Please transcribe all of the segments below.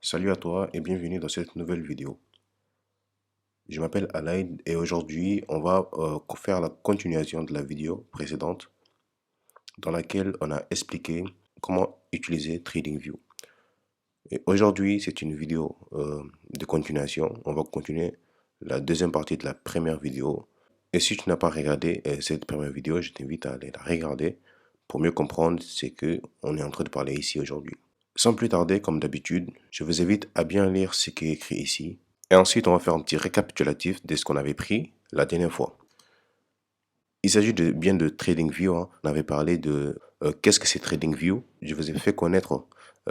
Salut à toi et bienvenue dans cette nouvelle vidéo. Je m'appelle Alain et aujourd'hui on va faire la continuation de la vidéo précédente dans laquelle on a expliqué comment utiliser TradingView. Et aujourd'hui c'est une vidéo de continuation. On va continuer la deuxième partie de la première vidéo. Et si tu n'as pas regardé cette première vidéo, je t'invite à aller la regarder pour mieux comprendre ce que on est en train de parler ici aujourd'hui. Sans plus tarder, comme d'habitude, je vous invite à bien lire ce qui est écrit ici. Et ensuite, on va faire un petit récapitulatif de ce qu'on avait pris la dernière fois. Il s'agit bien de TradingView, hein. On avait parlé de qu'est-ce que c'est TradingView. Je vous ai fait connaître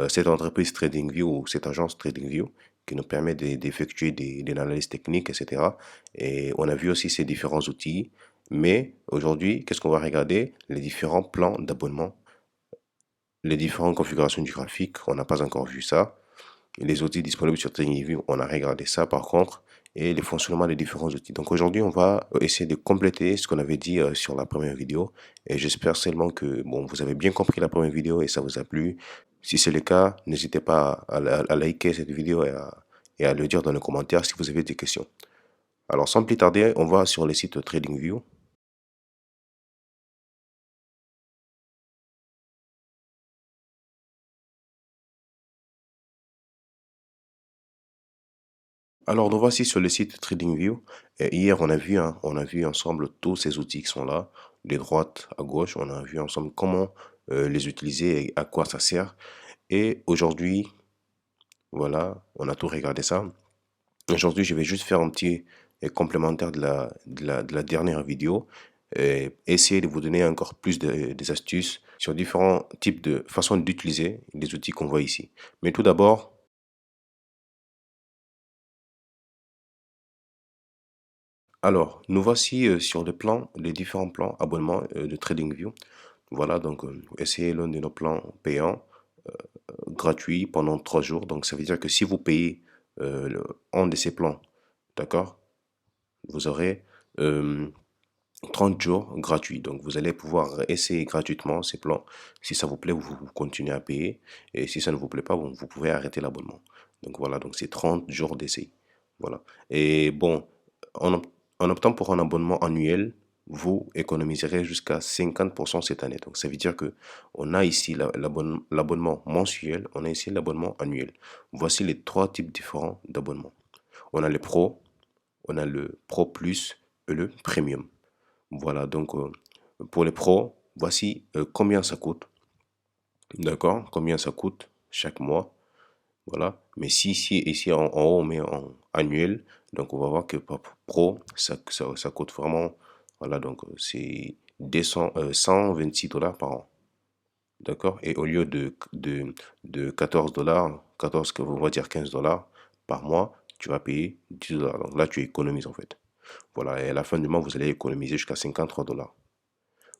cette entreprise TradingView ou cette agence TradingView qui nous permet d'effectuer des analyses techniques, etc. Et on a vu aussi ces différents outils. Mais aujourd'hui, qu'est-ce qu'on va regarder? Les différents plans d'abonnement, les différentes configurations du graphique. On n'a pas encore vu ça. Les outils disponibles sur TradingView, on a regardé ça par contre, et les fonctionnements des différents outils. Donc aujourd'hui, on va essayer de compléter ce qu'on avait dit sur la première vidéo, et j'espère seulement que bon, vous avez bien compris la première vidéo et ça vous a plu. Si c'est le cas, n'hésitez pas à liker cette vidéo et à le dire dans les commentaires si vous avez des questions. Alors sans plus tarder, on va sur le site TradingView. Alors, nous voici sur le site TradingView. Et hier, on a vu ensemble tous ces outils qui sont là, de droite à gauche. On a vu ensemble comment les utiliser et à quoi ça sert. Et aujourd'hui, voilà, on a tout regardé ça. Aujourd'hui, je vais juste faire un petit complémentaire de la dernière vidéo et essayer de vous donner encore plus des astuces sur différents types de façons d'utiliser les outils qu'on voit ici. Mais tout d'abord, alors, nous voici sur le plan, les différents plans abonnement de TradingView. Voilà, donc essayez l'un de nos plans payants gratuits pendant 3 jours. Donc, ça veut dire que si vous payez un de ces plans, d'accord, vous aurez euh, 30 jours gratuits. Donc, vous allez pouvoir essayer gratuitement ces plans. Si ça vous plaît, vous continuez à payer. Et si ça ne vous plaît pas, bon, vous pouvez arrêter l'abonnement. Donc, voilà, donc c'est 30 jours d'essai. Voilà. Et bon, en optant pour un abonnement annuel, vous économiserez jusqu'à 50% cette année. Donc, ça veut dire que on a ici l'abonnement mensuel, on a ici l'abonnement annuel. Voici les trois types différents d'abonnements. On a le Pro, on a le Pro Plus et le Premium. Voilà, donc pour les pros, voici combien ça coûte. D'accord? Combien ça coûte chaque mois. Voilà. Mais si ici en haut on met en annuel, donc on va voir que pour pro, ça coûte vraiment, voilà, donc c'est 126 dollars par an. D'accord? Et au lieu de 14 dollars, 14, on va dire 15 dollars par mois, tu vas payer 10 dollars. Donc là, tu économises en fait. Voilà. Et à la fin du mois, vous allez économiser jusqu'à 53 dollars.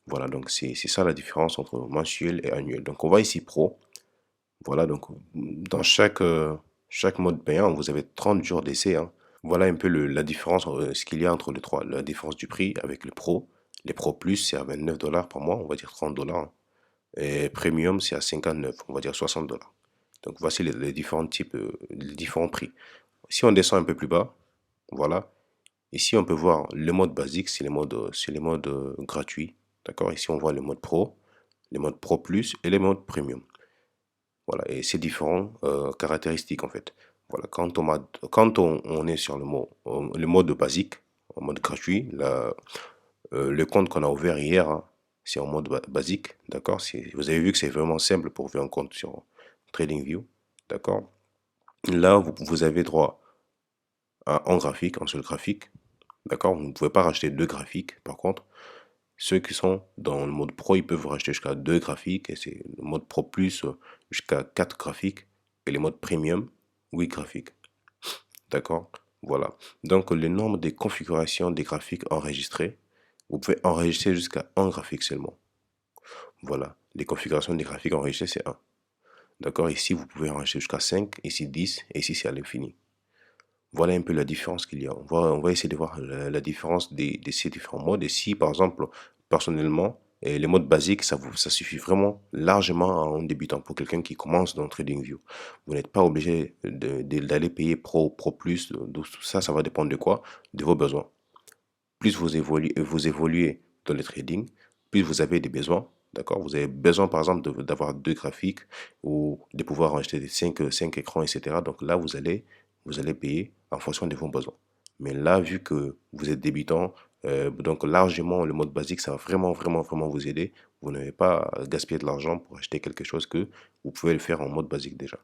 Voilà, donc c'est ça la différence entre mensuel et annuel. Donc on va ici pro. Voilà, donc dans chaque mode payant, vous avez 30 jours d'essai, hein. Voilà un peu la différence, ce qu'il y a entre les trois. La différence du prix avec le pro. Les pro plus, c'est à 29 dollars par mois, on va dire 30 dollars, hein. Et premium, c'est à 59, on va dire 60 dollars. Donc voici les différents types, les différents prix. Si on descend un peu plus bas, voilà. Ici, on peut voir le mode basique, c'est les modes gratuits. D'accord? Ici, on voit le mode pro, les modes pro plus et les modes premium. Voilà, et c'est différentes caractéristiques en fait. Voilà, quand on est sur le mode basique, en mode gratuit, le compte qu'on a ouvert hier, hein, c'est en mode basique, d'accord? Vous avez vu que c'est vraiment simple pour ouvrir un compte sur TradingView, d'accord? Là, vous avez droit à un graphique, un seul graphique, d'accord? Vous ne pouvez pas racheter deux graphiques, par contre. Ceux qui sont dans le mode pro, ils peuvent racheter jusqu'à 2 graphiques, et c'est le mode pro plus jusqu'à 4 graphiques, et les modes premium, 8 graphiques. D'accord? Voilà. Donc, le nombre de configurations des graphiques enregistrés, vous pouvez enregistrer jusqu'à un graphique seulement. Voilà. Les configurations des graphiques enregistrées, c'est un. D'accord? Ici, vous pouvez enregistrer jusqu'à 5, ici 10, et ici, c'est à l'infini. Voilà un peu la différence qu'il y a. On va essayer de voir la différence de ces différents modes. Et si, par exemple, personnellement, Et les modes basiques, ça suffit vraiment largement à un débutant, pour quelqu'un qui commence dans TradingView. Vous n'êtes pas obligé d'aller payer Pro Plus. Donc, tout ça, ça va dépendre de quoi? De vos besoins. Plus vous évoluez dans le trading, plus vous avez des besoins. D'accord? Vous avez besoin, par exemple, d'avoir deux graphiques ou de pouvoir acheter des cinq écrans, etc. Donc là, vous allez payer en fonction de vos besoins. Mais là, vu que vous êtes débutant, donc largement, le mode basique, ça va vraiment, vraiment, vraiment vous aider. Vous n'avez pas à gaspiller de l'argent pour acheter quelque chose que vous pouvez le faire en mode basique déjà.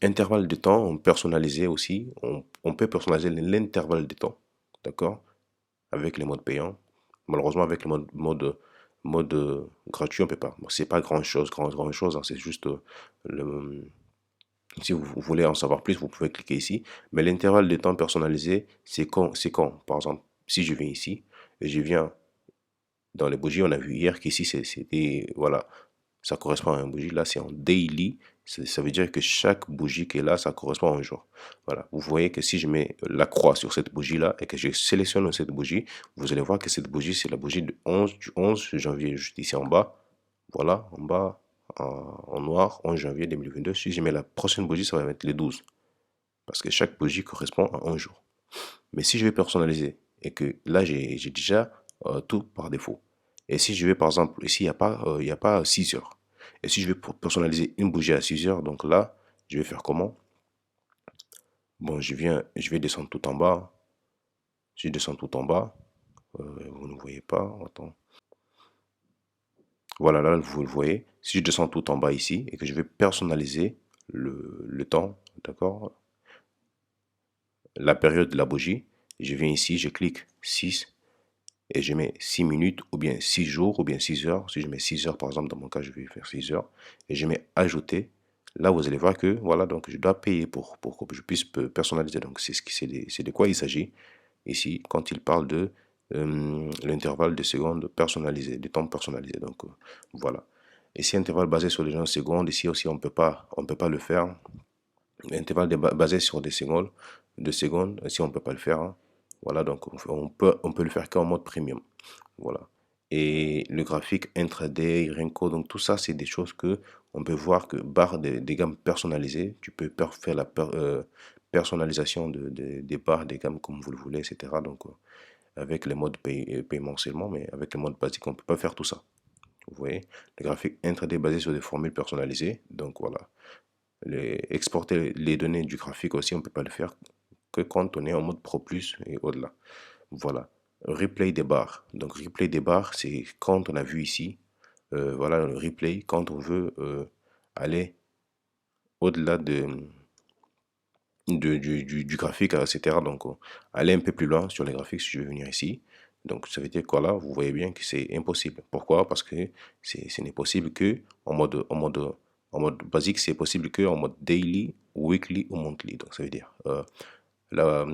Intervalle de temps personnalisé aussi. On peut personnaliser l'intervalle de temps. D'accord? Avec les modes payants. Malheureusement, avec le mode gratuit, on peut pas. Bon, c'est pas grand chose, hein, c'est juste le, si vous voulez en savoir plus, vous pouvez cliquer ici. Mais l'intervalle de temps personnalisé, c'est quand, par exemple, si je viens ici et je viens dans les bougies, on a vu hier qu'ici c'était, voilà, ça correspond à une bougie. Là, c'est en daily. Ça veut dire que chaque bougie qui est là, ça correspond à un jour. Voilà. Vous voyez que si je mets la croix sur cette bougie-là et que je sélectionne cette bougie, vous allez voir que cette bougie, c'est la bougie du 11 janvier, juste ici en bas. Voilà, en bas, en noir, 11 janvier 2022. Si je mets la prochaine bougie, ça va être le 12. Parce que chaque bougie correspond à un jour. Mais si je vais personnaliser et que là, j'ai déjà tout par défaut. Et si je vais, par exemple, ici, il y a pas 6 heures. Et si je vais personnaliser une bougie à 6 heures, donc là, je vais faire comment? Bon, je vais descendre tout en bas. Je descends tout en bas. Vous ne voyez pas. Attends. Voilà, là, vous le voyez. Si je descends tout en bas ici et que je vais personnaliser le temps, d'accord? La période de la bougie, je viens ici, je clique 6 et je mets 6 minutes ou bien 6 jours ou bien 6 heures. Si je mets 6 heures, par exemple, dans mon cas, je vais faire 6 heures et je mets ajouter. Là, vous allez voir que, voilà, donc je dois payer pour que je puisse personnaliser. Donc, c'est de quoi il s'agit ici quand il parle de l'intervalle de secondes personnalisé, de temps personnalisé. Donc, voilà. Ici, intervalle basé sur les secondes. Ici aussi, on peut pas le faire. L'intervalle basé sur des secondes, ici, on peut pas le faire, hein. Voilà, donc on peut le faire qu'en mode premium. Voilà. Et le graphique intraday, Renko, donc tout ça, c'est des choses que on peut voir que barre des gammes personnalisées, tu peux faire la personnalisation des barres, des gammes comme vous le voulez, etc. Donc, avec les modes paiement seulement, mais avec le mode basique, on ne peut pas faire tout ça. Vous voyez, le graphique intraday basé sur des formules personnalisées. Donc, voilà. Exporter les données du graphique aussi, on ne peut pas le faire que quand on est en mode Pro Plus et au-delà. Voilà. Replay des barres. Donc, replay des barres, c'est quand on a vu ici, voilà, le replay, quand on veut aller au-delà du graphique, etc. Donc, aller un peu plus loin sur les graphiques si je veux venir ici. Donc, ça veut dire quoi là? Vous voyez bien que c'est impossible. Pourquoi? Parce que ce n'est possible que en mode basique, c'est possible que en mode daily, weekly ou monthly. Donc, ça veut dire là,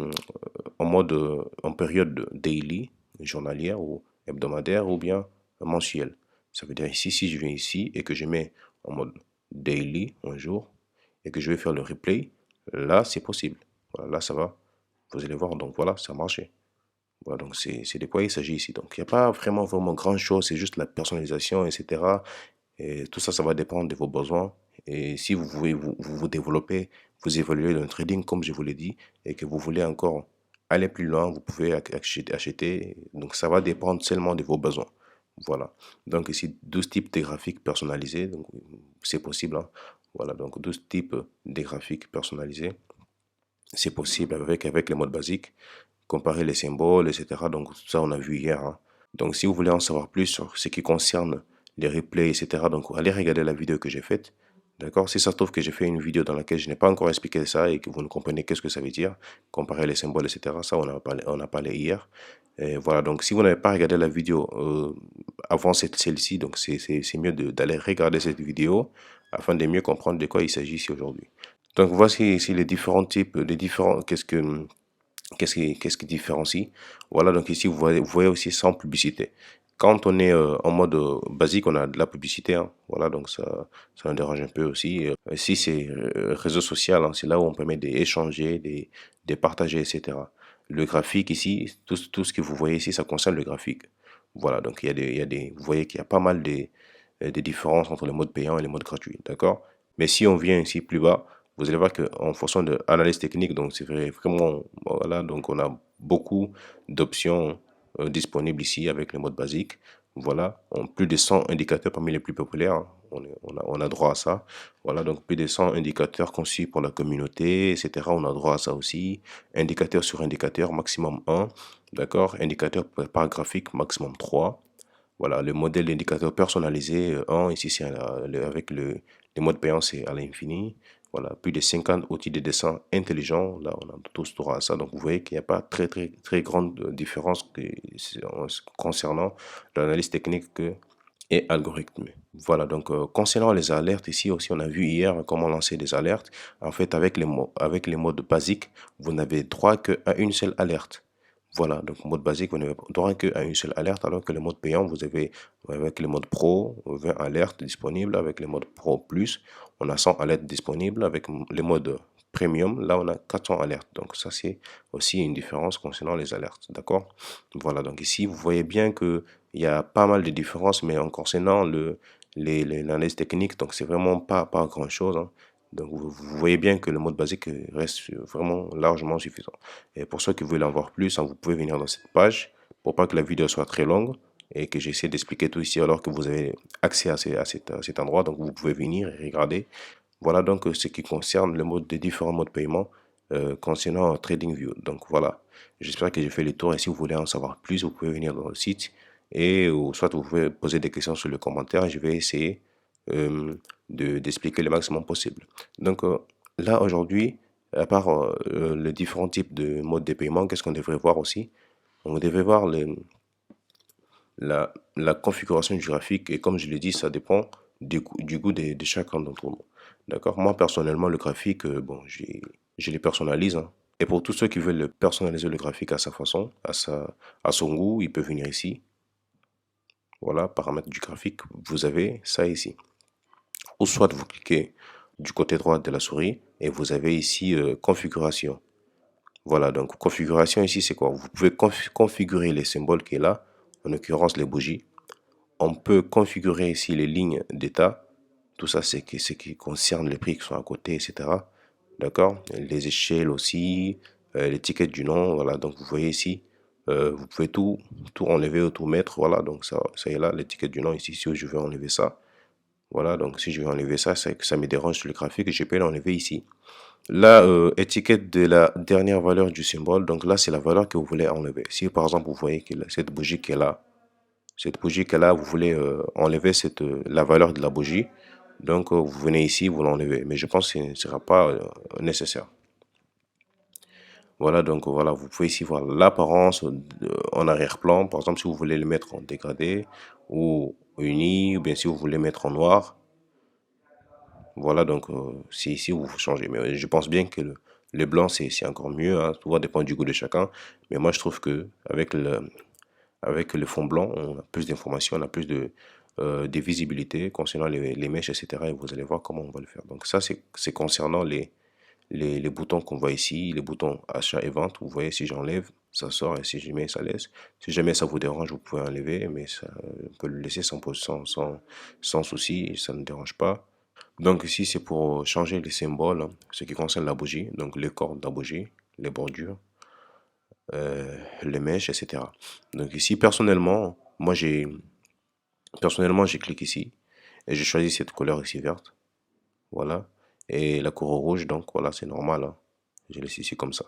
en période daily, journalière ou hebdomadaire ou bien mensuelle. Ça veut dire ici, si je viens ici et que je mets en mode daily, un jour, et que je vais faire le replay, là, c'est possible. Voilà, là, ça va. Vous allez voir, donc voilà, ça a marché. Voilà, donc c'est de quoi il s'agit ici. Donc, il n'y a pas vraiment grand chose, c'est juste la personnalisation, etc. Et tout ça, ça va dépendre de vos besoins. Et si vous voulez vous développer, vous évoluer dans le trading, comme je vous l'ai dit, et que vous voulez encore aller plus loin, vous pouvez acheter. Donc, ça va dépendre seulement de vos besoins. Voilà. Donc, ici, 12 types de graphiques personnalisés. Donc, c'est possible, hein. Voilà, donc 12 types de graphiques personnalisés. C'est possible avec les modes basiques. Comparer les symboles, etc. Donc, tout ça, on a vu hier, hein. Donc, si vous voulez en savoir plus sur ce qui concerne les replays, etc., donc allez regarder la vidéo que j'ai faite. D'accord? Si ça se trouve que j'ai fait une vidéo dans laquelle je n'ai pas encore expliqué ça et que vous ne comprenez qu'est-ce que ça veut dire, comparer les symboles, etc., ça, on a parlé hier. Et voilà, donc si vous n'avez pas regardé la vidéo avant celle-ci, donc c'est mieux d'aller regarder cette vidéo afin de mieux comprendre de quoi il s'agit ici aujourd'hui. Donc voici ici les différents types, qu'est-ce qui différencie? Voilà, donc ici, vous voyez aussi sans publicité. Quand on est en mode basique, on a de la publicité, hein. Voilà, donc ça nous dérange un peu aussi. Ici, c'est réseau social, hein. C'est là où on permet d'échanger, de partager, etc. Le graphique ici, tout ce que vous voyez ici, ça concerne le graphique. Voilà, donc vous voyez qu'il y a pas mal des différences entre les modes payants et les modes gratuits, d'accord? Mais si on vient ici plus bas, vous allez voir qu'en fonction de l'analyse technique, donc c'est vraiment, voilà, donc on a beaucoup d'options disponibles ici avec le mode basique. Voilà, plus de 100 indicateurs parmi les plus populaires, hein. On a droit à ça. Voilà, donc plus de 100 indicateurs conçus pour la communauté, etc. On a droit à ça aussi. Indicateur sur indicateur, maximum 1. D'accord? Indicateur par graphique, maximum 3. Voilà, le modèle d'indicateur personnalisé 1, ici c'est avec les modes payants, c'est à l'infini. Voilà, plus de 50 outils de dessin intelligents, là on a tous droit à ça. Donc vous voyez qu'il n'y a pas très grande différence concernant l'analyse technique et algorithme. Voilà, donc concernant les alertes, ici aussi on a vu hier comment lancer des alertes. En fait, avec les modes basiques, vous n'avez droit qu'à une seule alerte. Voilà, donc mode basique, vous n'avez droit qu'à une seule alerte, alors que le mode payant, vous avez, avec le mode pro, 20 alertes disponibles, avec le mode pro plus, on a 100 alertes disponibles, avec le mode premium, là on a 400 alertes. Donc ça c'est aussi une différence concernant les alertes, d'accord? Voilà, donc ici vous voyez bien que il y a pas mal de différences, mais en concernant l'analyse technique, donc c'est vraiment pas grand-chose, hein. Donc vous voyez bien que le mode basique reste vraiment largement suffisant. Et pour ceux qui veulent en voir plus, hein, vous pouvez venir dans cette page pour pas que la vidéo soit très longue et que j'essaie d'expliquer tout ici alors que vous avez accès à cet endroit. Donc vous pouvez venir et regarder. Voilà donc ce qui concerne des différents modes de paiement concernant TradingView. Donc voilà, j'espère que j'ai fait le tour et si vous voulez en savoir plus, vous pouvez venir dans le site ou soit vous pouvez poser des questions sur le commentaire et je vais essayer euh, d'expliquer le maximum possible. Donc là aujourd'hui, à part les différents types de modes de paiement, qu'est-ce qu'on devrait voir aussi? On devrait voir la configuration du graphique et comme je l'ai dit, ça dépend du goût de chacun d'entre nous. D'accord? Moi personnellement, le graphique, bon, je les personnalise, hein. Et pour tous ceux qui veulent personnaliser le graphique à sa façon, à son goût, ils peuvent venir ici. Voilà, paramètres du graphique, vous avez ça ici. Ou soit vous cliquez du côté droit de la souris et vous avez ici configuration. Voilà, donc configuration ici, c'est quoi? Vous pouvez configurer les symboles qui est là, en l'occurrence les bougies. On peut configurer ici les lignes d'état. Tout ça, c'est ce qui concerne les prix qui sont à côté, etc. D'accord? Les échelles aussi, l'étiquette du nom. Voilà, donc vous voyez ici, vous pouvez tout enlever ou tout mettre. Voilà, donc ça est là, l'étiquette du nom ici, si je veux enlever ça. Voilà, donc si je veux enlever ça, c'est que ça me dérange sur le graphique, je peux l'enlever ici. Là, étiquette de la dernière valeur du symbole, donc là, c'est la valeur que vous voulez enlever. Si par exemple, vous voyez que cette bougie qui est là, vous voulez enlever la valeur de la bougie, donc vous venez ici, vous l'enlevez. Mais je pense que ce ne sera pas nécessaire. Voilà, donc voilà, vous pouvez ici voir l'apparence en arrière-plan. Par exemple, si vous voulez le mettre en dégradé ou uni, ou bien si vous voulez mettre en noir. Voilà, donc c'est ici où vous changez. Mais je pense bien que le blanc, c'est encore mieux, hein. Tout va dépendre du goût de chacun. Mais moi, je trouve que avec le fond blanc, on a plus d'informations, on a plus de visibilité concernant les mèches, etc. Et vous allez voir comment on va le faire. Donc ça, c'est concernant les boutons qu'on voit ici, les boutons achat et vente. Vous voyez, si j'enlève, ça sort et si je mets, ça laisse. Si jamais ça vous dérange, vous pouvez enlever, mais on peut le laisser sans souci, ça ne dérange pas. Donc ici, c'est pour changer les symboles, hein, ce qui concerne la bougie, donc les cordes de la bougie, les bordures, les mèches, etc. Donc ici, personnellement, j'ai cliqué ici et j'ai choisi cette couleur ici verte, voilà. Et la couleur rouge, donc voilà, c'est normal, hein. Je laisse ici comme ça.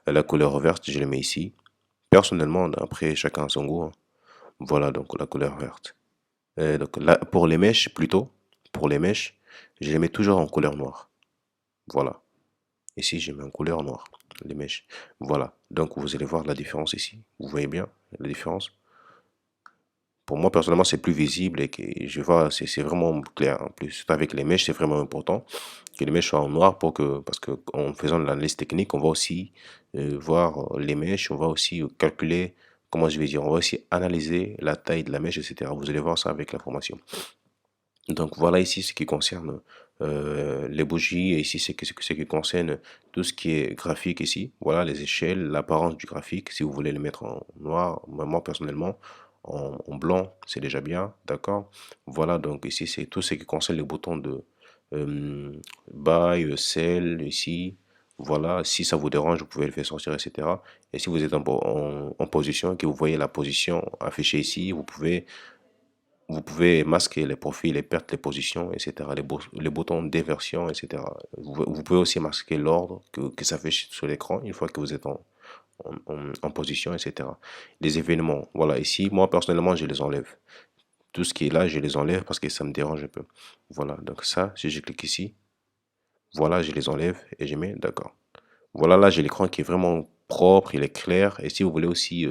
Et la couleur verte, je la mets ici. Personnellement, après chacun a son goût, hein. Voilà donc la couleur verte. Et donc là, pour les mèches, plutôt, pour les mèches, je les mets toujours en couleur noire. Voilà. Ici, je mets en couleur noire, les mèches. Voilà. Donc, vous allez voir la différence ici. Vous voyez bien la différence? Pour moi, personnellement, c'est plus visible et que je vois, c'est vraiment clair. En plus, avec les mèches, c'est vraiment important que les mèches soient en noir parce que en faisant l'analyse technique, on va aussi voir les mèches, on va aussi calculer, comment je vais dire, on va aussi analyser la taille de la mèche, etc. Vous allez voir ça avec l'information. Donc voilà ici ce qui concerne les bougies et ici ce qui concerne tout ce qui est graphique ici. Voilà les échelles, l'apparence du graphique. Si vous voulez le mettre en noir, moi personnellement, en blanc, c'est déjà bien, d'accord? Voilà, donc ici, c'est tout ce qui concerne les boutons de euh, buy, sell, ici. Voilà, si ça vous dérange, vous pouvez le faire sortir, etc. Et si vous êtes en position et que vous voyez la position affichée ici, vous pouvez masquer les profils, les pertes, les positions, etc. Les boutons d'inversion, etc. Vous pouvez aussi masquer l'ordre que s'affiche sur l'écran une fois que vous êtes en position, etc. Les événements, voilà, ici, moi personnellement, je les enlève. Tout ce qui est là, je les enlève parce que ça me dérange un peu. Voilà, donc ça, si je clique ici, voilà, je les enlève et je mets d'accord. Voilà, là, j'ai l'écran qui est vraiment propre, il est clair. Et si vous voulez aussi,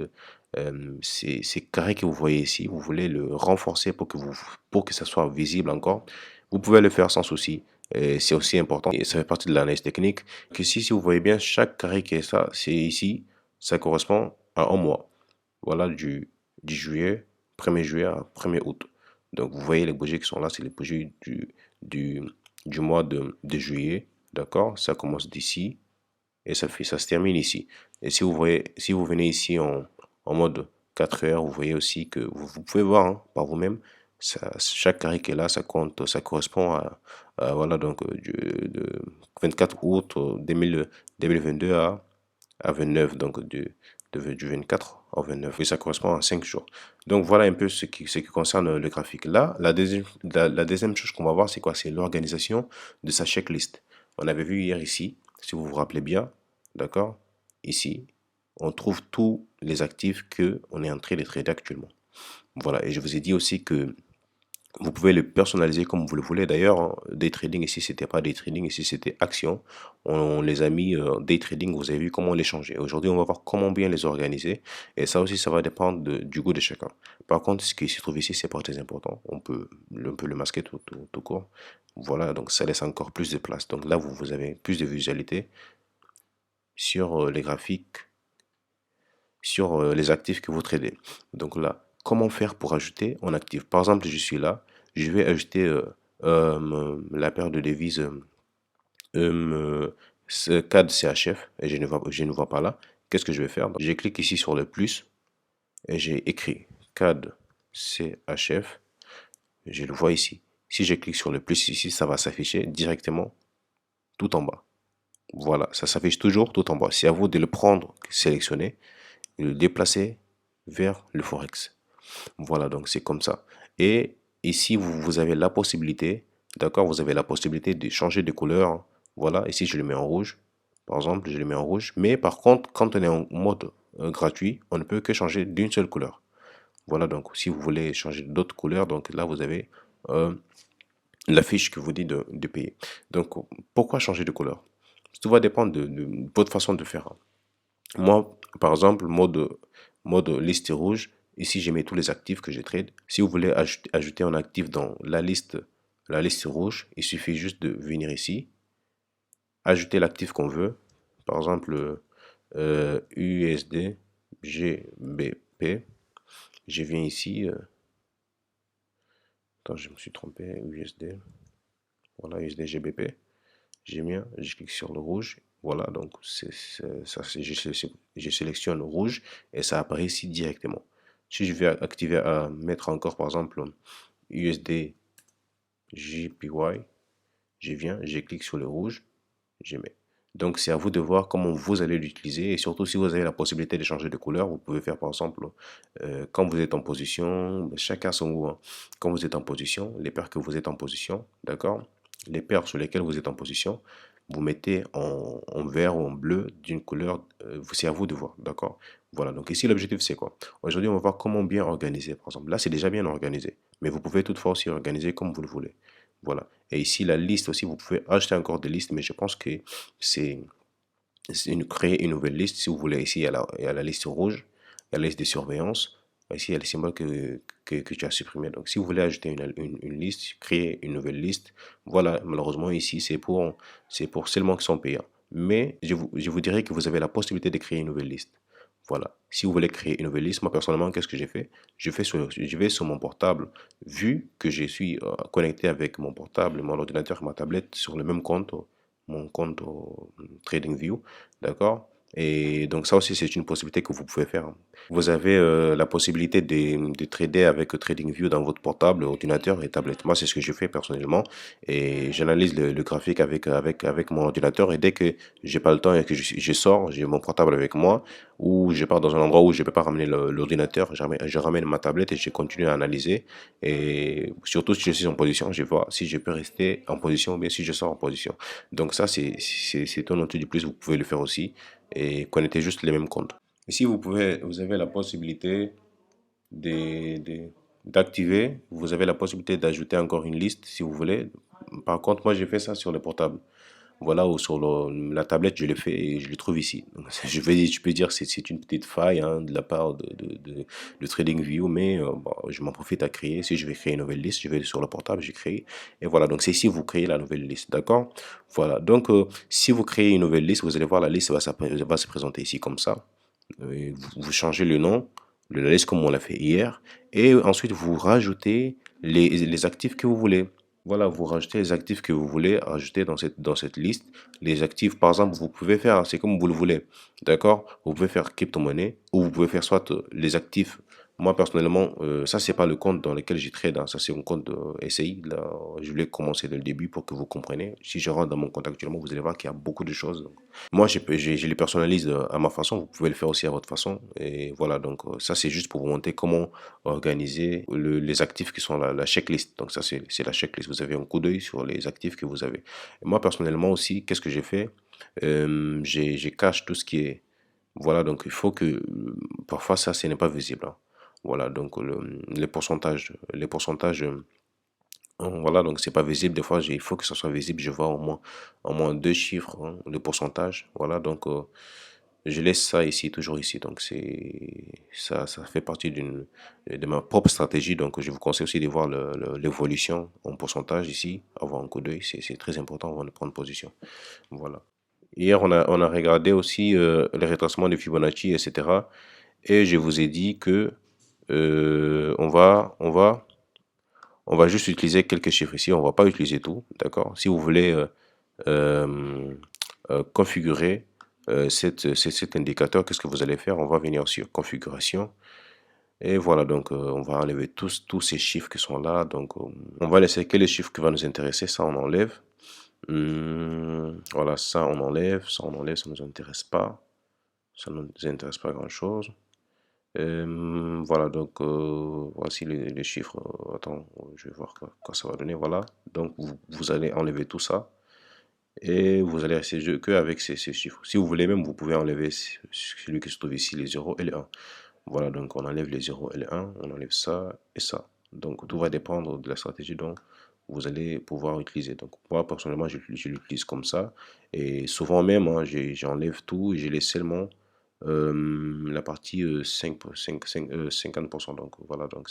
ces carrés que vous voyez ici, vous voulez le renforcer pour que ça soit visible encore, vous pouvez le faire sans souci. Et c'est aussi important, et ça fait partie de l'analyse technique, que si vous voyez bien, chaque carré qui est ça, c'est ici, ça correspond à un mois. Voilà, du juillet, 1er juillet à 1er août. Donc, vous voyez les bougies qui sont là, c'est les bougies du, du mois de juillet. D'accord? Ça commence d'ici et ça se termine ici. Et si vous voyez, si vous venez ici en mode 4 heures, vous voyez aussi que vous pouvez voir hein, par vous-même, chaque carré qui est là, ça compte, ça correspond voilà, donc, de 24 août 2022 à 29, donc du 24 au 29. Et ça correspond à 5 jours. Donc voilà un peu ce qui concerne le graphique. Là, la deuxième chose qu'on va voir, c'est quoi? C'est l'organisation de sa checklist. On avait vu hier ici, si vous vous rappelez bien, d'accord? Ici, on trouve tous les actifs que on est en train de trader actuellement. Voilà, et je vous ai dit aussi que vous pouvez le personnaliser comme vous le voulez. D'ailleurs, hein, day trading ici, c'était pas day trading, ici c'était action. On les a mis day trading, vous avez vu comment les changer. Aujourd'hui, on va voir comment bien les organiser. Et ça aussi, ça va dépendre du goût de chacun. Par contre, ce qui se trouve ici, c'est pas très important. On peut le masquer tout court. Voilà, donc ça laisse encore plus de place. Donc là, vous avez plus de visualité sur les graphiques, sur les actifs que vous tradez. Donc là, comment faire pour ajouter en actif? Par exemple, je suis là, je vais ajouter la paire de devises CAD CHF et je ne vois pas là. Qu'est-ce que je vais faire? Donc, je clique ici sur le plus et j'ai écrit CAD CHF. Je le vois ici. Si je clique sur le plus ici, ça va s'afficher directement tout en bas. Voilà, ça s'affiche toujours tout en bas. C'est à vous de le prendre, sélectionner et le déplacer vers le Forex. Voilà, donc c'est comme ça. Et ici, vous avez la possibilité, d'accord, vous avez la possibilité de changer de couleur. Voilà, ici je le mets en rouge. Par exemple, je le mets en rouge. Mais par contre, quand on est en mode gratuit, on ne peut que changer d'une seule couleur. Voilà, donc si vous voulez changer d'autres couleurs, donc là vous avez euh, la fiche que vous dit de payer. Donc pourquoi changer de couleur? Tout va dépendre de votre façon de faire. Moi, par exemple, mode liste rouge, ici j'ai mis tous les actifs que je trade. Si vous voulez ajouter un actif dans la liste rouge, il suffit juste de venir ici, ajouter l'actif qu'on veut. Par exemple, USD GBP. Je viens ici. Attends, je me suis trompé. USD. Voilà, USD GBP. J'ai mis, je clique sur le rouge. Voilà, donc je sélectionne le rouge et ça apparaît ici directement. Si je vais activer, mettre encore par exemple USD JPY, je viens, je clique sur le rouge, je mets. Donc c'est à vous de voir comment vous allez l'utiliser et surtout si vous avez la possibilité de changer de couleur, vous pouvez faire par exemple quand vous êtes en position, chacun son goût, hein. Quand vous êtes en position, les paires que vous êtes en position, d'accord? Les paires sur lesquelles vous êtes en position, vous mettez en vert ou en bleu d'une couleur, c'est à vous de voir, d'accord? Voilà, donc ici l'objectif c'est quoi? Aujourd'hui on va voir comment bien organiser, par exemple. Là c'est déjà bien organisé, mais vous pouvez toutefois aussi organiser comme vous le voulez. Voilà. Et ici, la liste aussi, vous pouvez ajouter encore des listes, mais je pense que c'est créer une nouvelle liste. Si vous voulez, ici, il y a la liste rouge, il y a la liste de surveillance. Ici, il y a les symboles que tu as supprimés. Donc, si vous voulez ajouter une liste, créer une nouvelle liste, voilà, malheureusement, ici, c'est pour seulement qui sont payants. Mais je vous dirais que vous avez la possibilité de créer une nouvelle liste. Voilà. Si vous voulez créer une nouvelle liste, moi personnellement, qu'est-ce que j'ai fait? Je vais sur mon portable, vu que je suis connecté avec mon portable, mon ordinateur, ma tablette sur le même compte, mon compte TradingView, d'accord? Et donc ça aussi, c'est une possibilité que vous pouvez faire, hein. Vous avez la possibilité de trader avec TradingView dans votre portable, ordinateur et tablette. Moi, c'est ce que je fais personnellement. Et j'analyse le graphique avec mon ordinateur. Et dès que j'ai pas le temps et que je sors, j'ai mon portable avec moi, ou je pars dans un endroit où je peux pas ramener l'ordinateur, je ramène ma tablette et je continue à analyser. Et surtout si je suis en position, je vois si je peux rester en position ou bien si je sors en position. Donc ça, c'est un outil de plus. Vous pouvez le faire aussi et connectez juste les mêmes comptes. Ici, vous avez la possibilité de- d'activer, vous avez la possibilité d'ajouter encore une liste si vous voulez. Par contre, moi, j'ai fait ça sur le portable. Voilà, ou sur la tablette, je l'ai fait et je le trouve ici. Donc, je peux dire que c'est une petite faille hein, de la part de TradingView, mais bon, je m'en profite à créer. Si je vais créer une nouvelle liste, je vais sur le portable, j'ai créé. Et voilà, donc c'est ici vous créez la nouvelle liste, d'accord? Voilà, donc si vous créez une nouvelle liste, vous allez voir la liste va se présenter ici comme ça. Vous changez le nom de la liste comme on l'a fait hier. Et ensuite, vous rajoutez les actifs que vous voulez. Voilà, vous rajoutez les actifs que vous voulez rajouter dans cette liste. Les actifs, par exemple, vous pouvez faire, c'est comme vous le voulez. D'accord? Vous pouvez faire crypto-monnaie ou vous pouvez faire soit les actifs. Moi, personnellement, ça, c'est pas le compte dans lequel j'ai trade, hein. Ça, c'est un compte SCI. Là, je voulais commencer dès le début pour que vous compreniez. Si je rentre dans mon compte actuellement, vous allez voir qu'il y a beaucoup de choses. Moi, je les personnalise à ma façon. Vous pouvez le faire aussi à votre façon. Et voilà, donc ça, c'est juste pour vous montrer comment organiser les actifs qui sont la checklist. Donc ça, c'est la checklist. Vous avez un coup d'œil sur les actifs que vous avez. Et moi, personnellement aussi, qu'est-ce que j'ai fait? J'ai cache tout ce qui est... Voilà, donc il faut que... parfois, ça, ce n'est pas visible, hein. Voilà, donc les pourcentages voilà, donc c'est pas visible. Des fois, il faut que ça soit visible. Je vois au moins deux chiffres hein, de pourcentage. Voilà, donc je laisse ça ici, toujours ici. Donc ça fait partie de ma propre stratégie. Donc je vous conseille aussi de voir l'évolution en pourcentage ici, avoir un coup d'œil. C'est très important avant de prendre position. Voilà. Hier, on a regardé aussi les retracements de Fibonacci, etc. Et je vous ai dit que on va juste utiliser quelques chiffres ici, on va pas utiliser tout, d'accord? Si vous voulez euh, configurer cet indicateur, qu'est-ce que vous allez faire? On va venir sur configuration et voilà, donc on va enlever tous ces chiffres qui sont là. Donc on va laisser que les chiffres qui vont nous intéresser, ça on enlève. Voilà, ça on enlève, ça ne nous intéresse pas. Ça ne nous intéresse pas grand-chose. Voilà, donc voici les chiffres. Attends, je vais voir quoi ça va donner. Voilà, donc vous allez enlever tout ça et vous allez rester que avec ces chiffres. Si vous voulez même, vous pouvez enlever celui qui se trouve ici, les 0 et les 1. Voilà, donc on enlève les 0 et les 1, on enlève ça et ça. Donc tout va dépendre de la stratégie dont vous allez pouvoir utiliser. Donc moi personnellement, je l'utilise comme ça. Et souvent même, hein, j'enlève tout et je laisse seulement la partie 50%. Donc voilà, donc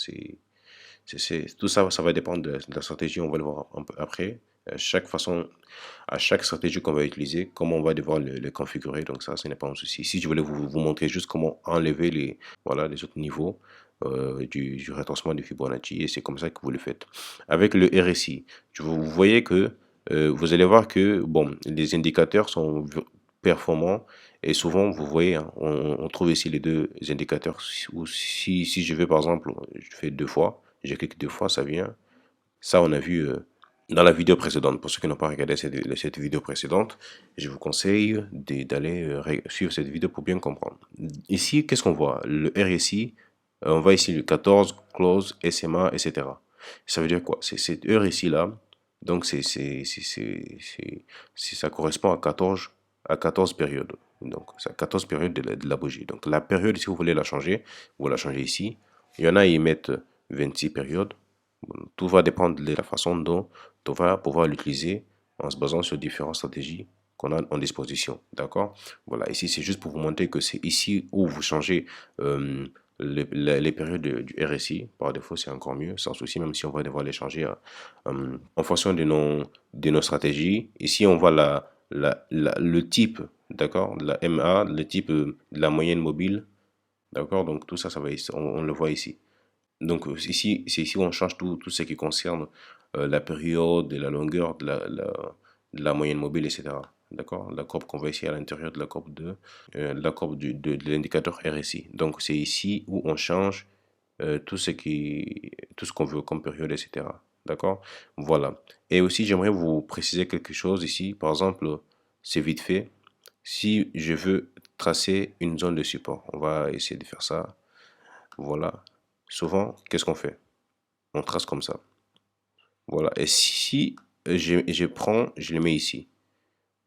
tout ça, ça va dépendre de la stratégie, on va le voir un peu après. Chaque façon, à chaque stratégie qu'on va utiliser, comment on va devoir le configurer. Donc ça, ce n'est pas un souci. Si je voulais vous montrer juste comment enlever voilà, les autres niveaux du rétrécissement de Fibonacci, et c'est comme ça que vous le faites. Avec le RSI, vous voyez que vous allez voir que bon, les indicateurs sont performants et souvent vous voyez, hein, on trouve ici les deux indicateurs. Ou si je vais par exemple, je fais deux fois, j'ai cliqué deux fois, ça vient. Ça, on a vu dans la vidéo précédente. Pour ceux qui n'ont pas regardé cette vidéo précédente, je vous conseille d'aller suivre cette vidéo pour bien comprendre. Ici, qu'est-ce qu'on voit? Le RSI, on voit ici le 14, close, SMA, etc. Ça veut dire quoi? C'est cette heure ici là. Donc, ça correspond à 14 périodes. Donc, c'est 14 périodes de la bougie. Donc, la période, si vous voulez la changer, vous la changez ici. Il y en a, ils mettent 26 périodes. Tout va dépendre de la façon dont on va pouvoir l'utiliser en se basant sur différentes stratégies qu'on a en disposition. D'accord? Voilà, ici c'est juste pour vous montrer que c'est ici où vous changez les périodes du RSI. Par défaut, c'est encore mieux, sans souci, même si on va devoir les changer en fonction de nos stratégies. Ici, on voit le type, d'accord, de la MA, le type de la moyenne mobile. D'accord? Donc tout ça, ça va ici, on le voit ici. Donc ici, c'est ici où on change tout ce qui concerne la période et la longueur de la moyenne mobile, etc. d'accord? La courbe qu'on voit ici à l'intérieur de la courbe de l'indicateur RSI. Donc c'est ici où on change tout ce qu'on veut comme période, etc. D'accord? Voilà. Et aussi, j'aimerais vous préciser quelque chose ici. Par exemple, c'est vite fait. Si je veux tracer une zone de support, on va essayer de faire ça. Voilà. Souvent, qu'est-ce qu'on fait? On trace comme ça. Voilà. Et si je prends, je le mets ici.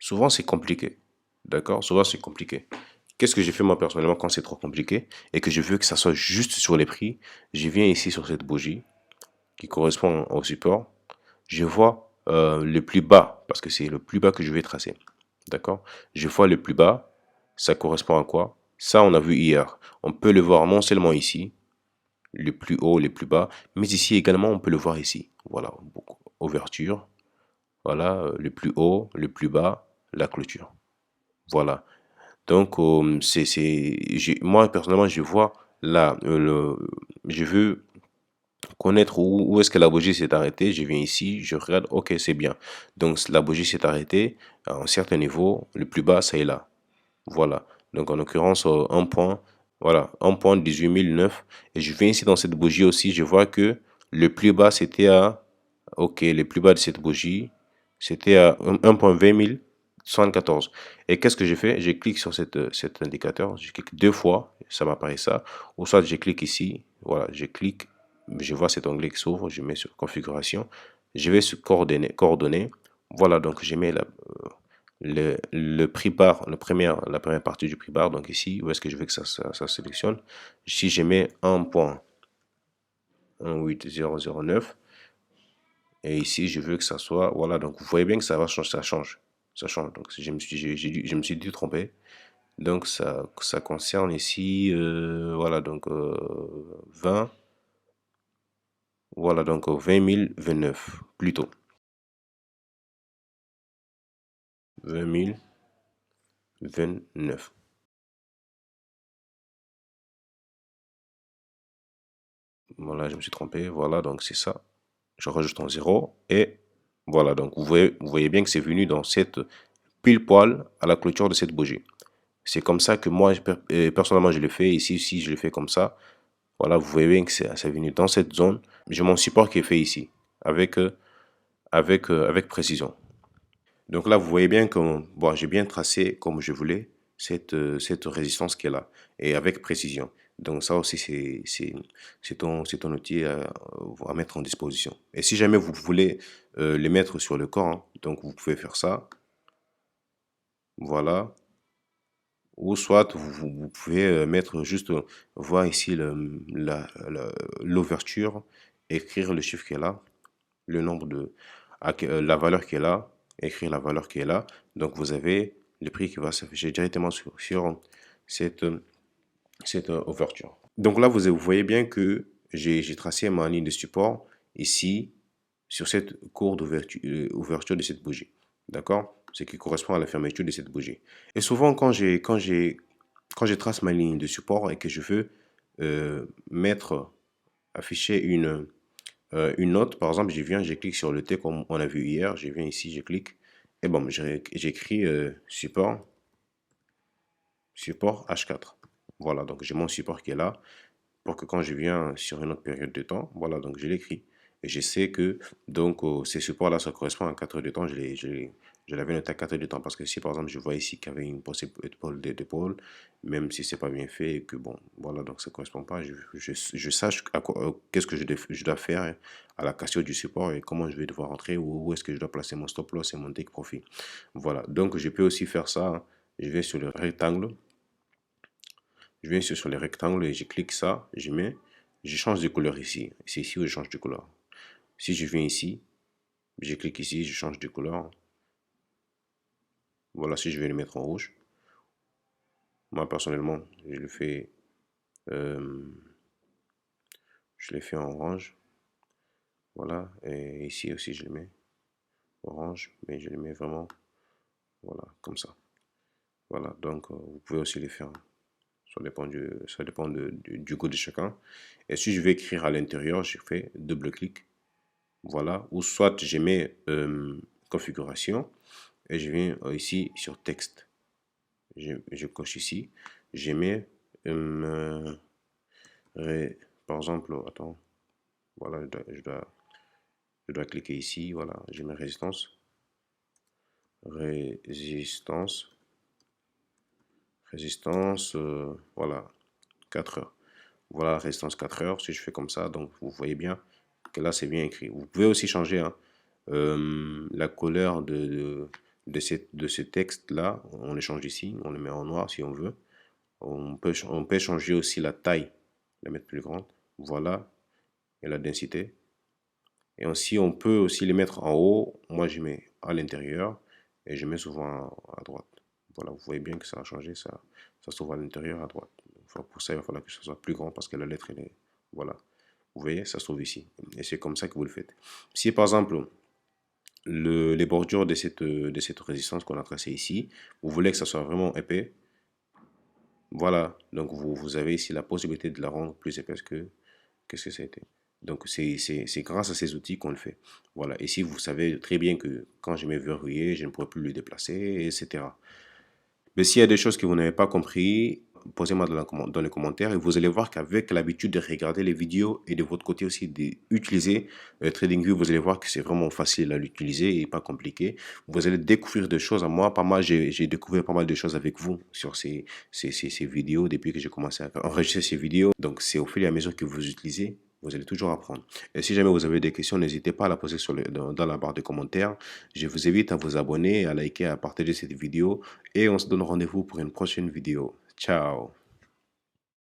Souvent, c'est compliqué. D'accord? Souvent, c'est compliqué. Qu'est-ce que j'ai fait moi personnellement quand c'est trop compliqué et que je veux que ça soit juste sur les prix? Je viens ici sur cette bougie qui correspond au support. Je vois le plus bas parce que c'est le plus bas que je vais tracer. D'accord? Je vois le plus bas. Ça correspond à quoi? Ça, on a vu hier. On peut le voir non seulement ici, le plus haut, le plus bas, mais ici également, on peut le voir ici. Voilà, ouverture. Voilà, le plus haut, le plus bas, la clôture. Voilà. Donc, moi, personnellement, je vois là, je veux connaître où est-ce que la bougie s'est arrêtée. Je viens ici, je regarde, ok, c'est bien. Donc, la bougie s'est arrêtée à un certain niveau, le plus bas, ça est là. Voilà. Donc, en l'occurrence, un point, voilà, 1.18009. Et je viens ici dans cette bougie aussi, je vois que le plus bas, c'était à, ok, le plus bas de cette bougie, c'était à 1.20074. Et qu'est-ce que j'ai fait? Je clique sur cet indicateur, je clique deux fois, ça m'apparaît ça. Ou soit je clique ici, voilà, je clique, je vois cet onglet qui s'ouvre, je mets sur configuration, je vais sur coordonnées. Voilà, donc je mets le prix bar, la première partie du prix bar, donc ici, où est-ce que je veux que ça sélectionne. Si je mets 1.18009, et ici, je veux que ça soit, voilà, donc vous voyez bien que ça va changer, ça change. Donc je me suis dû tromper. Donc ça concerne ici, voilà, donc 20, voilà, donc 20 029, plutôt. 20 029. Voilà, je me suis trompé, voilà, donc c'est ça. Je rajoute un 0 et voilà, donc vous voyez bien que c'est venu dans cette pile poil à la clôture de cette bougie. C'est comme ça que moi, personnellement, je le fais. Ici, si je le fais comme ça, voilà, vous voyez bien que c'est venu dans cette zone. J'ai mon support qui est fait ici, avec précision. Donc là, vous voyez bien que bon, j'ai bien tracé comme je voulais cette résistance qui est là, et avec précision. Donc ça aussi, c'est ton outil à mettre en disposition. Et si jamais vous voulez les mettre sur le corps, hein, donc vous pouvez faire ça, voilà. Ou soit vous pouvez mettre juste, voir ici l'ouverture, écrire le chiffre qui est là, le nombre la valeur qui est là, écrire la valeur qui est là. Donc vous avez le prix qui va s'afficher directement sur cette, cette ouverture. Donc là, vous voyez bien que j'ai tracé ma ligne de support ici sur cette courbe ouverture de cette bougie. D'accord? Ce qui correspond à la fermeture de cette bougie. Et souvent, quand je trace ma ligne de support et que je veux afficher une note, par exemple, je clique sur le T comme on a vu hier, je viens ici, je clique, et bon, j'écris support H4. Voilà, donc j'ai mon support qui est là, pour que quand je viens sur une autre période de temps, voilà, donc je l'écris. Et je sais que donc ces supports-là, ça correspond à 4 heures de temps. Je l'avais noté à 4 heures de temps parce que si par exemple je vois ici qu'il y avait une possible épaule d'épaule, même si c'est pas bien fait et que bon, voilà, donc ça correspond pas, je sache qu'est-ce que je dois faire à la cassure du support et comment je vais devoir rentrer ou où est-ce que je dois placer mon stop loss et mon take profit. Voilà, donc je peux aussi faire ça, hein. Je vais sur le rectangle, je viens sur les rectangles et je clique ça, je change de couleur ici. C'est ici où je change de couleur. Si je viens ici, je clique ici, je change de couleur. Voilà, si je vais le mettre en rouge. Moi, personnellement, euh, je le fais en orange. Voilà, et ici aussi, je le mets orange, mais je le mets vraiment, voilà, comme ça. Voilà, donc vous pouvez aussi le faire. Ça dépend du goût de chacun. Et si je vais écrire à l'intérieur, je fais double clic. Voilà, ou soit je mets configuration et je viens ici sur texte. Je coche ici, je mets, par exemple, attends, voilà, je dois cliquer ici, voilà, je mets résistance, voilà, 4 heures. Voilà, résistance 4 heures, si je fais comme ça, donc vous voyez bien que là c'est bien écrit. Vous pouvez aussi changer hein, la couleur de ce texte-là, on le change ici, on le met en noir si on veut. On peut changer aussi la taille, la mettre plus grande, voilà, et la densité. Et aussi, on peut aussi les mettre en haut, moi je mets à l'intérieur, et je mets souvent à droite. Voilà, vous voyez bien que ça a changé, ça se trouve à l'intérieur à droite. Enfin, pour ça, il va falloir que ce soit plus grand parce que la lettre, elle est, voilà. Vous voyez, ça se trouve ici. Et c'est comme ça que vous le faites. Si par exemple, les bordures de cette résistance qu'on a tracée ici, vous voulez que ça soit vraiment épais, voilà. Donc vous avez ici la possibilité de la rendre plus épaisse que ce que ça a été. Donc c'est grâce à ces outils qu'on le fait. Voilà. Ici, vous savez très bien que quand je mets verrouillé, je ne pourrai plus le déplacer, etc. Mais s'il y a des choses que vous n'avez pas compris, posez-moi dans les commentaires et vous allez voir qu'avec l'habitude de regarder les vidéos et de votre côté aussi d'utiliser TradingView, vous allez voir que c'est vraiment facile à l'utiliser et pas compliqué. Vous allez découvrir des choses à moi. Pas mal, j'ai découvert pas mal de choses avec vous sur ces vidéos depuis que j'ai commencé à enregistrer ces vidéos. Donc c'est au fur et à mesure que vous utilisez. Vous allez toujours apprendre. Et si jamais vous avez des questions, n'hésitez pas à la poser dans la barre de commentaires. Je vous invite à vous abonner, à liker, à partager cette vidéo et on se donne rendez-vous pour une prochaine vidéo. Ciao